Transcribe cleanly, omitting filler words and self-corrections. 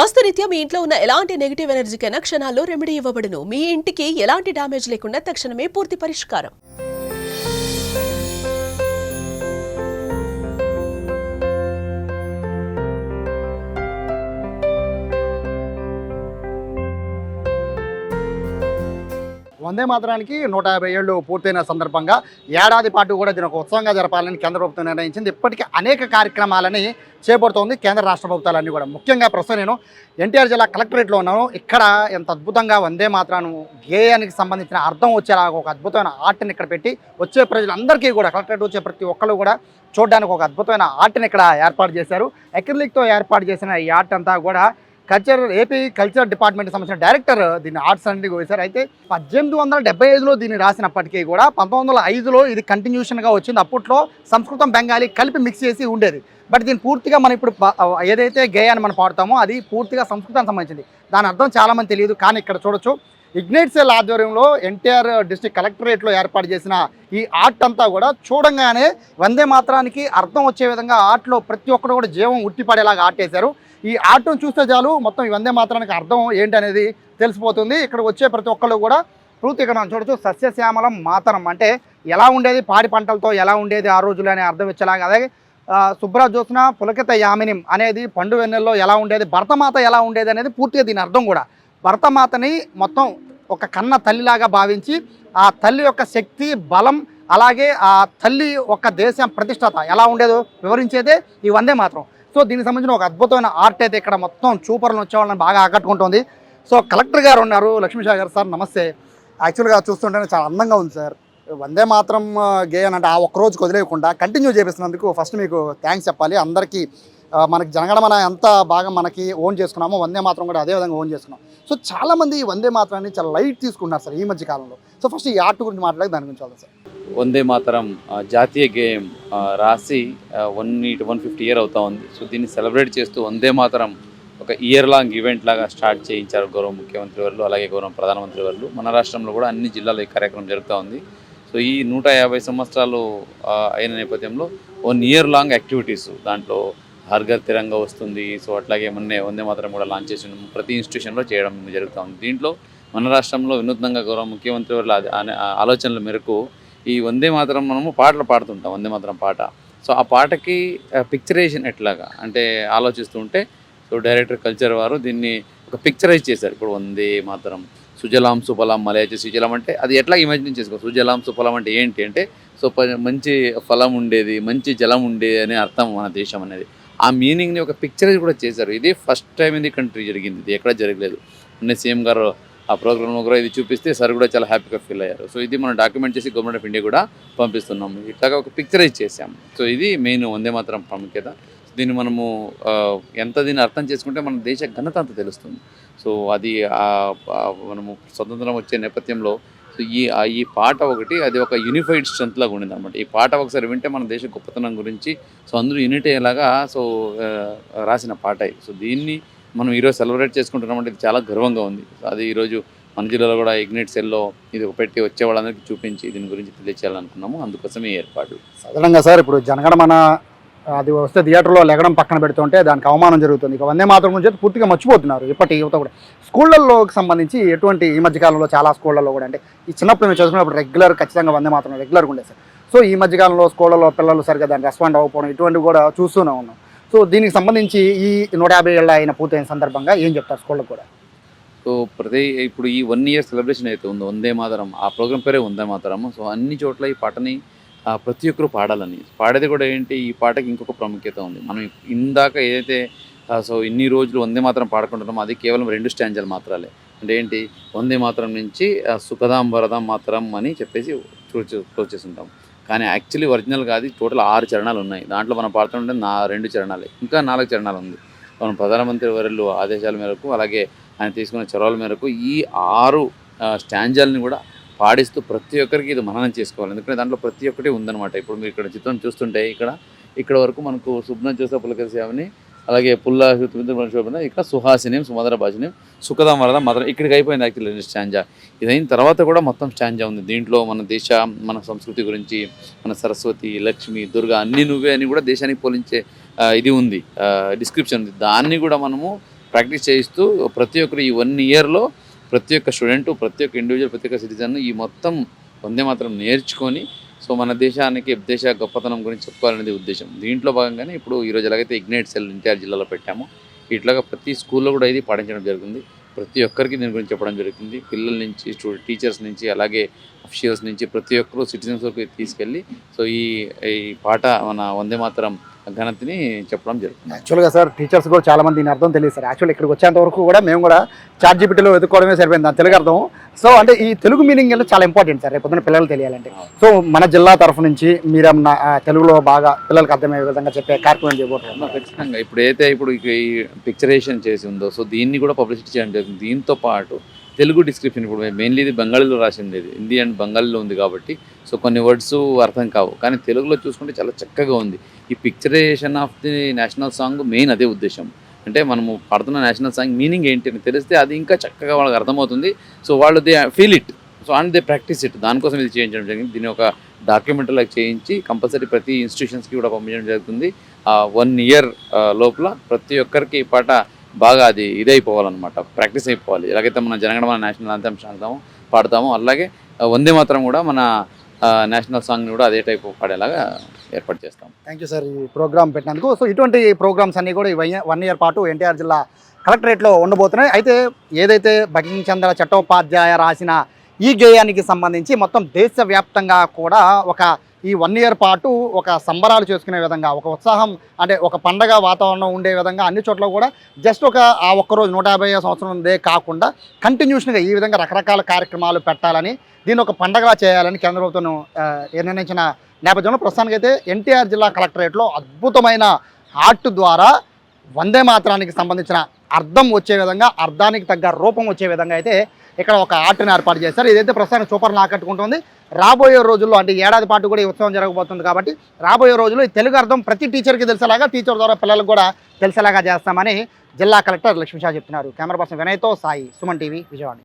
వాస్తురీత్యా మీ ఇంట్లో ఉన్న ఎలాంటి నెగిటివ్ ఎనర్జీకైనా క్షణాల్లో రెమెడీ ఇవ్వబడును. మీ ఇంటికి ఎలాంటి డ్యామేజ్ లేకుండా తక్షణమే పూర్తి పరిష్కారం. వందే మాతరానికి 150 ఏళ్ళు పూర్తయిన సందర్భంగా ఏడాది పాటు కూడా దీని ఒక ఉత్సవంగా జరపాలని కేంద్ర ప్రభుత్వం నిర్ణయించింది. ఇప్పటికీ అనేక కార్యక్రమాలని చేపడుతోంది కేంద్ర రాష్ట్ర ప్రభుత్వాలన్నీ కూడా. ముఖ్యంగా ప్రస్తుతం నేను ఎన్టీఆర్ జిల్లా కలెక్టరేట్లో ఉన్నాను. ఇక్కడ ఎంత అద్భుతంగా వందే మాతరాను గేయానికి సంబంధించిన అర్థం వచ్చేలాగా ఒక అద్భుతమైన ఆర్ట్ని ఇక్కడ పెట్టి వచ్చే ప్రజలందరికీ కూడా కలెక్టరేట్ వచ్చే ప్రతి ఒక్కరు కూడా చూడడానికి ఒక అద్భుతమైన ఆర్ట్ని ఇక్కడ ఏర్పాటు చేశారు. అక్రిలిక్తో ఏర్పాటు చేసిన ఈ ఆర్ట్ అంతా కూడా ఏపీ కల్చర్ డిపార్ట్మెంట్కి సంబంధించిన డైరెక్టర్ దీన్ని ఆర్ట్స్ అన్ని వేశారు. అయితే 1875లో దీన్ని రాసినప్పటికీ కూడా 1905లో ఇది కంటిన్యూషన్గా వచ్చింది. అప్పట్లో సంస్కృతం బెంగాలీ కలిపి మిక్స్ చేసి ఉండేది. బట్ దీన్ని పూర్తిగా మనం ఇప్పుడు ఏదైతే గేయాన్ని మనం పాడుతామో అది పూర్తిగా సంస్కృతానికి సంబంధించింది. దాని అర్థం చాలామంది తెలియదు. కానీ ఇక్కడ చూడొచ్చు, ఇగ్నైట్ సెల్ ఆధ్వర్యంలో ఎన్టీఆర్ డిస్ట్రిక్ట్ కలెక్టరేట్లో ఏర్పాటు చేసిన ఈ ఆర్ట్ అంతా కూడా చూడంగానే వందే మాతరానికి అర్థం వచ్చే విధంగా ఆర్ట్లో ప్రతి ఒక్కరు కూడా జీవం ఉట్టిపడేలాగా ఆర్ట్ వేశారు. ఈ ఆర్ట్ను చూస్తే చాలు మొత్తం ఈ వందే మాతరానికి అర్థం ఏంటి అనేది తెలిసిపోతుంది. ఇక్కడ వచ్చే ప్రతి ఒక్కళ్ళు కూడా పూర్తిగా మనం చూడొచ్చు, సస్యశ్యామలం మాతరం అంటే ఎలా ఉండేది, పాడి పంటలతో ఎలా ఉండేది ఆ రోజులు అనే అర్థం వచ్చేలాగా. అలాగే శుభ్ర జ్యోత్స్న పులకిత యామినిం అనేది పండు వెన్నెల్లో ఎలా ఉండేది, భరతమాత ఎలా ఉండేది అనేది పూర్తిగా దీని అర్థం కూడా. భరతమాతని మొత్తం ఒక కన్న తల్లిలాగా భావించి ఆ తల్లి యొక్క శక్తి బలం అలాగే ఆ తల్లి ఒక దేశం ప్రతిష్టత ఎలా ఉండేదో వివరించేదే ఈ వందే మాతరం. సో దీనికి సంబంధించిన ఒక అద్భుతమైన ఆర్ట్ అయితే ఇక్కడ మొత్తం చూపర్లను వచ్చేవాళ్ళని బాగా ఆకట్టుకుంటుంది. సో కలెక్టర్ గారు ఉన్నారు, లక్ష్మీషా గారు. సార్ నమస్తే. యాక్చువల్గా చూస్తుంటేనే చాలా అందంగా ఉంది సార్. వందే మాతరం గేయాన్ని అంటే ఆ ఒక్కరోజుకి వదిలేయకుండా కంటిన్యూ చేపిస్తున్నందుకు ఫస్ట్ మీకు థ్యాంక్స్ చెప్పాలి. అందరికీ మనకి జనగణమన ఎంత బాగా మనకి ఓన్ చేసుకున్నామో వందే మాతరం కూడా అదేవిధంగా ఓన్ చేసుకున్నాం. సో చాలామంది ఈ వందే మాతరాన్ని చాలా లైట్ తీసుకున్నారు సార్ ఈ మధ్య కాలంలో. సో ఫస్ట్ ఈ ఆర్ట్ గురించి మాట్లాడి దాని గురించి వెళ్దాం సార్. వందే మాతరం జాతీయ గేయం రాసి 150 ఇయర్ అవుతా ఉంది. సో దీన్ని సెలబ్రేట్ చేస్తూ వందే మాతరం ఒక ఇయర్ లాంగ్ ఈవెంట్ లాగా స్టార్ట్ చేయించారు గౌరవ ముఖ్యమంత్రి వాళ్ళు, అలాగే గౌరవ ప్రధానమంత్రి వాళ్ళు. మన రాష్ట్రంలో కూడా అన్ని జిల్లాలో ఈ కార్యక్రమం జరుగుతూ ఉంది. సో ఈ 150 సంవత్సరాలు అయిన నేపథ్యంలో 1 ఇయర్ లాంగ్ యాక్టివిటీస్, దాంట్లో హర్ ఘర్ తిరంగా వస్తుంది. సో అట్లాగే మొన్నే వందే మాతరం కూడా లాంచ్ చేసి ప్రతి ఇన్స్టిట్యూషన్లో చేయడం జరుగుతూ ఉంది. దీంట్లో మన రాష్ట్రంలో వినూత్నంగా గౌరవ ముఖ్యమంత్రి వాళ్ళ ఆలోచనల మేరకు ఈ వందే మాతరం మనము పాటలు పాడుతుంటాం, వందే మాతరం పాట. సో ఆ పాటకి పిక్చరైజేషన్ ఎట్లాగా అంటే ఆలోచిస్తూ ఉంటే సో డైరెక్టర్ కల్చర్ వారు దీన్ని ఒక పిక్చరైజ్ చేశారు. ఇప్పుడు వందే మాతరం సుజలాం సుఫలాం మలయజ సుజలాం అంటే అది ఎట్లా ఇమాజిన్ చేసుకో. సుజలాం సుఫలాం అంటే ఏంటి అంటే సో మంచి ఫలం ఉండేది, మంచి జలం ఉండేది అనే అర్థం మన దేశం అనేది. ఆ మీనింగ్ని ఒక పిక్చరైజ్ కూడా చేశారు. ఇది ఫస్ట్ టైం ఇది కంట్రీ జరిగింది, ఇది ఎక్కడ జరగలేదు. మొన్న సీఎం గారు ఆ ప్రోగ్రాంలో కూడా ఇది చూపిస్తే సార్ కూడా చాలా హ్యాపీగా ఫీల్ అయ్యారు. సో ఇది మనం డాక్యుమెంట్ చేసి గవర్నమెంట్ ఆఫ్ ఇండియా కూడా పంపిస్తున్నాము. ఇట్లాగా ఒక పిక్చరైజ్ చేసాము. సో ఇది మెయిన్ వందే మాతరం ప్రాముఖ్యత. దీన్ని మనము ఎంత దీన్ని అర్థం చేసుకుంటే మన దేశ ఘనత అంత తెలుస్తుంది. సో అది మనము స్వతంత్రం వచ్చే నేపథ్యంలో సో ఈ పాట ఒకటి అది ఒక యూనిఫైడ్ స్ట్రెంత్ లాగా ఉండింది అనమాట. ఈ పాట ఒకసారి వింటే మన దేశ గొప్పతనం గురించి సో అందరూ యూనిట్ అయ్యేలాగా సో రాసిన పాట. సో దీన్ని మనం ఈరోజు సెలబ్రేట్ చేసుకుంటున్నామంటే ఇది చాలా గర్వంగా ఉంది. అది ఈరోజు మన జిల్లాలో కూడా ఇగ్నైట్ సెల్లో ఇది పెట్టి వచ్చే వాళ్ళందరికీ చూపించి దీని గురించి తెలియచేయాలనుకున్నాము. అందుకోసమే ఈ ఏర్పాటు. సాధారణంగా సార్ ఇప్పుడు జనగణమన అది వస్తే థియేటర్లో లెగడం పక్కన పెడుతుంటే దానికి అవమానం జరుగుతుంది. ఇక వందే మాతరం గురించి పూర్తిగా మర్చిపోతున్నారు ఇప్పటి యువత కూడా. స్కూళ్ళల్లోకి సంబంధించి ఎటువంటి ఈ మధ్యకాలంలో చాలా స్కూళ్ళల్లో కూడా అంటే ఈ చిన్నప్పుడు మేము చదువుకున్నప్పుడు రెగ్యులర్ ఖచ్చితంగా వందే మాతరం రెగ్యులర్గా ఉండేది సార్. సో ఈ మధ్యకాలంలో స్కూళ్ళలో పిల్లలు సరిగ్గా దాన్ని రెస్పాండ్ అవ్వకపోవడం ఇటువంటివి కూడా చూస్తూనే ఉన్నాం. సో దీనికి సంబంధించి ఈ 150 ఏళ్ళ అయిన పూర్తయిన సందర్భంగా ఏం చెప్తారు స్కూళ్ళకు కూడా? సో ఇప్పుడు ఈ 1 ఇయర్ సెలబ్రేషన్ అయితే ఉందో వందే మాతరం, ఆ ప్రోగ్రాం పేరే వందే మాతరం. సో అన్ని చోట్ల ఈ పాటని ప్రతి ఒక్కరు పాడాలని, పాడేది కూడా ఏంటి ఈ పాటకి ఇంకొక ప్రాముఖ్యత ఉంది. మనం ఇందాక ఏదైతే సో ఇన్ని రోజులు వందే మాతరం పాడుకుంటున్నామో అది కేవలం 2 స్టాంజాలు మాత్రాలే. అంటే ఏంటి, వందే మాతరం నుంచి సుఖదాం వరదాం మాతరం అని చెప్పేసి క్లోజ్ చేస్తుంటాం. కానీ యాక్చువల్లీ ఒరిజినల్గా అది టోటల్ 6 చరణాలు ఉన్నాయి. దాంట్లో మనం పాడుతుంటే 2 చరణాలే, ఇంకా 4 చరణాలు ఉంది. మనం ప్రధానమంత్రి వర్యులు ఆదేశాల మేరకు అలాగే ఆయన తీసుకున్న చొరవల మేరకు ఈ 6 స్టాంజాలని కూడా పాడిస్తూ ప్రతి ఒక్కరికి ఇది మననం చేసుకోవాలి. ఎందుకంటే దాంట్లో ప్రతి ఒక్కటి ఉందన్నమాట. ఇప్పుడు మీరు ఇక్కడ చిత్రం చూస్తుంటే ఇక్కడ వరకు మనకు సుబ్న జోస పులకరిసేవని అలాగే పుల్లా శోభన, ఇక్కడ సుహాసిని సుమధుర భాషిని సుఖదాం వరద మాత్రం ఇక్కడికి అయిపోయింది యాక్చువల్లీ స్టాంజా. ఇదైన తర్వాత కూడా మొత్తం స్టాంజా ఉంది. దీంట్లో మన సంస్కృతి గురించి, మన సరస్వతి, లక్ష్మి, దుర్గా అన్నీ నువ్వే అని కూడా దేశానికి పోలించే ఇది ఉంది, డిస్క్రిప్షన్ ఉంది. దాన్ని కూడా మనము ప్రాక్టీస్ చేయిస్తూ ప్రతి ఒక్కరు ఈ 1 ఇయర్లో ప్రతి ఒక్క స్టూడెంట్, ప్రతి ఒక్క ఇండివిజువల్, ప్రతి ఒక్క సిటిజన్ ఈ మొత్తం వందే మాత్రం నేర్చుకొని సో మన దేశానికి దేశ గొప్పతనం గురించి చెప్పుకోవాలనేది ఉద్దేశం. దీంట్లో భాగంగానే ఇప్పుడు ఈరోజు ఎలాగైతే ఇగ్నైట్ సెల్ ఎన్టీఆర్ జిల్లాలో పెట్టామో ఇట్లాగా ప్రతి స్కూల్లో కూడా ఇది పాటించడం జరుగుతుంది. ప్రతి ఒక్కరికి దీని గురించి చెప్పడం జరుగుతుంది. పిల్లల నుంచి టీచర్స్ నుంచి అలాగే అఫీషియల్స్ నుంచి ప్రతి ఒక్కరు సిటిజన్స్ వరకు తీసుకెళ్ళి సో ఈ పాట మన వందే మాత్రం ఘనతని చెప్పడం జరుగుతుంది. యాక్చువల్గా సార్ టీచర్స్ కూడా చాలా మంది దీని అర్థం తెలియదు సార్. యాక్చువల్ ఇక్కడికి వచ్చేంత వరకు కూడా మేము కూడా ChatGPTలో వెతుక్కోవడమే సరిపోయింది దాని తెలుగు అర్థం. సో అంటే ఈ తెలుగు మీనింగ్ చాలా ఇంపార్టెంట్ సార్ రేపు పొద్దున పిల్లలు తెలియాలంటే. సో మన జిల్లా తరఫు నుంచి మీరేమన్నా తెలుగులో బాగా పిల్లలకు అర్థమయ్యే విధంగా చెప్పే కార్యక్రమం చేయబోతున్నారు. ఖచ్చితంగా ఇప్పుడు ఈ పిక్చరేషన్ చేసి ఉందో సో దీన్ని కూడా పబ్లిసిటీ చేయడం జరుగుతుంది. దీంతో పాటు తెలుగు డిస్క్రిప్షన్ ఇప్పుడు మెయిన్లీ ఇది బెంగాలీలో రాసింది, హిందీ అండ్ బెంగాలీలో ఉంది కాబట్టి సో కొన్ని వర్డ్స్ అర్థం కావు, కానీ తెలుగులో చూసుకుంటే చాలా చక్కగా ఉంది. ఈ picturisation of the national song main అదే ఉద్దేశం. అంటే మనము పాడుతున్న నేషనల్ సాంగ్ మీనింగ్ ఏంటి అని తెలిస్తే అది ఇంకా చక్కగా వాళ్ళకి అర్థమవుతుంది. సో వాళ్ళు they feel it, so and they practice it. దానికోసం ఇది చేయించడం జరిగింది. దీన్ని ఒక డాక్యుమెంటరీలకు చేయించి కంపల్సరీ ప్రతి ఇన్స్టిట్యూషన్స్కి కూడా పంపించడం జరుగుతుంది. 1 ఇయర్ లోపల ప్రతి ఒక్కరికి ఈ పాట బాగా అది ఇదైపోవాలన్నమాట, ప్రాక్టీస్ అయిపోవాలి. ఎలాగైతే మన జనగణమన నేషనల్ అంతం పాడతామో అలాగే వందే మాత్రం కూడా మన నేషనల్ సాంగ్ని కూడా అదే టైప్ పాడేలాగా ఏర్పాటు చేస్తాం. థ్యాంక్ యూ సార్ ఈ ప్రోగ్రామ్ పెట్టినందుకు. సో ఇటువంటి ప్రోగ్రామ్స్ అన్నీ కూడా ఈ 1 ఇయర్ పాటు ఎన్టీఆర్ జిల్లా కలెక్టరేట్లో ఉండబోతున్నాయి. అయితే ఏదైతే బంకించంద్ర చట్టోపాధ్యాయ రాసిన ఈ గేయానికి సంబంధించి మొత్తం దేశవ్యాప్తంగా కూడా ఈ 1 ఇయర్ పాటు ఒక సంబరాలు చేసుకునే విధంగా, ఒక ఉత్సాహం అంటే ఒక పండగ వాతావరణం ఉండే విధంగా అన్ని చోట్ల కూడా జస్ట్ ఆ ఒక్కరోజు 150వ సంవత్సరం ఉందే కాకుండా కంటిన్యూషన్గా ఈ విధంగా రకరకాల కార్యక్రమాలు పెట్టాలని, దీన్ని ఒక పండగలా చేయాలని కేంద్ర ప్రభుత్వం నిర్ణయించిన నేపథ్యంలో ప్రస్తుతానికైతే ఎన్టీఆర్ జిల్లా కలెక్టరేట్లో అద్భుతమైన ఆర్ట్ ద్వారా వందే మాత్రానికి సంబంధించిన అర్థం వచ్చే విధంగా, అర్థానికి తగ్గ రూపం వచ్చే విధంగా అయితే ఇక్కడ ఒక ఆర్ట్ని ఏర్పాటు చేశారు. ఇదైతే ప్రస్తుతానికి సూపర్ ఆకట్టుకుంటుంది. రాబోయే రోజుల్లో అంటే ఏడాది పాటు కూడా ఈ ఉత్సవం జరగబోతుంది కాబట్టి రాబోయే రోజుల్లో ఈ తెలుగు అర్థం ప్రతి టీచర్కి తెలిసేలాగా, టీచర్ ద్వారా పిల్లలకు కూడా తెలిసేలాగా చేస్తామని జిల్లా కలెక్టర్ లక్ష్మీషా చెప్తున్నారు. కెమెరా పర్సన్ వినయ్తో సాయి, సుమన్ టీవీ, విజయవాడ.